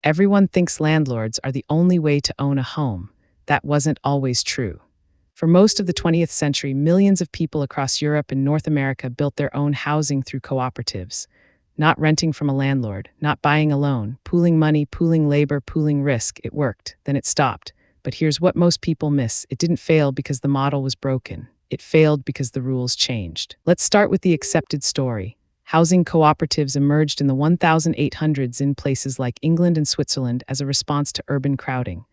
Everyone thinks landlords are the only way to own a home. That wasn't always true. For most of the 20th century, millions of people across Europe and North America built their own housing through cooperatives. Not renting from a landlord, not buying a loan, pooling money, pooling labor, pooling risk. It worked, then it stopped. But here's what most people miss. It didn't fail because the model was broken. It failed because the rules changed. Let's start with the accepted story. Housing cooperatives emerged in the 1800s in places like England and Switzerland as a response to urban crowding.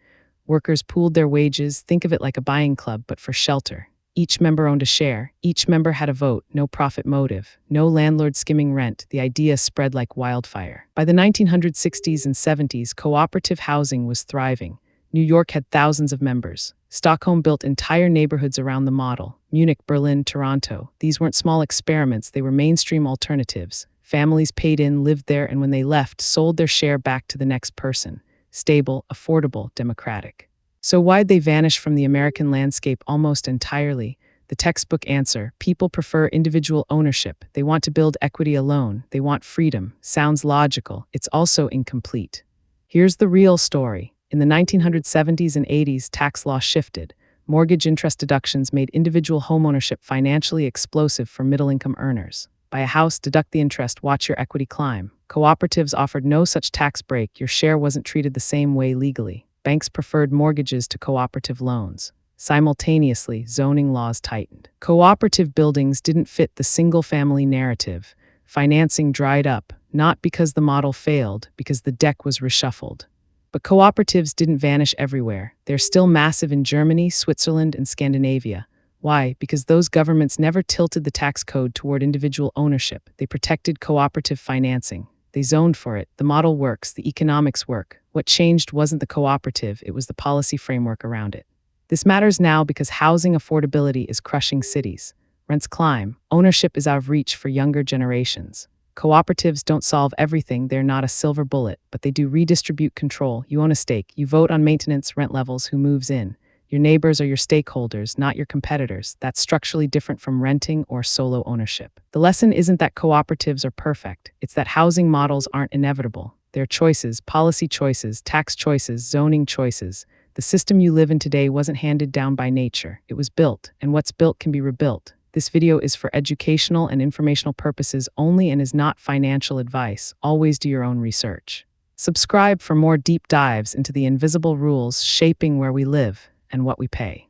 Workers pooled their wages, think of it like a buying club, but for shelter. Each member owned a share, each member had a vote, no profit motive, no landlord skimming rent. The idea spread like wildfire. By the 1960s and 70s, cooperative housing was thriving. New York had thousands of members. Stockholm built entire neighborhoods around the model. Munich, Berlin, Toronto. These weren't small experiments, they were mainstream alternatives. Families paid in, lived there, and when they left, sold their share back to the next person. Stable, affordable, democratic. So why'd they vanish from the American landscape almost entirely? The textbook answer: people prefer individual ownership. They want to build equity alone. They want freedom. Sounds logical. It's also incomplete. Here's the real story. In the 1970s and 80s, tax law shifted. Mortgage interest deductions made individual homeownership financially explosive for middle-income earners. Buy a house, deduct the interest, watch your equity climb. Cooperatives offered no such tax break. Your share wasn't treated the same way legally. Banks preferred mortgages to cooperative loans. Simultaneously, zoning laws tightened. Cooperative buildings didn't fit the single-family narrative. Financing dried up, not because the model failed, because the deck was reshuffled. But cooperatives didn't vanish everywhere. They're still massive in Germany, Switzerland, and Scandinavia. Why? Because those governments never tilted the tax code toward individual ownership. They protected cooperative financing. They zoned for it. The model works. The economics work. What changed wasn't the cooperative, it was the policy framework around it. This matters now because housing affordability is crushing cities. Rents climb. Ownership is out of reach for younger generations. Cooperatives don't solve everything, they're not a silver bullet, but they do redistribute control. You own a stake, you vote on maintenance, rent levels, who moves in. Your neighbors are your stakeholders, not your competitors. That's structurally different from renting or solo ownership. The lesson isn't that cooperatives are perfect, it's that housing models aren't inevitable. They're choices, policy choices, tax choices, zoning choices. The system you live in today wasn't handed down by nature, it was built, and what's built can be rebuilt. This video is for educational and informational purposes only and is not financial advice. Always do your own research. Subscribe for more deep dives into the invisible rules shaping where we live and what we pay.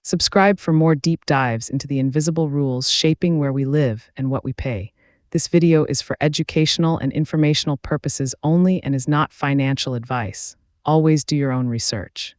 Subscribe for more deep dives into the invisible rules shaping where we live and what we pay. This video is for educational and informational purposes only and is not financial advice. Always do your own research.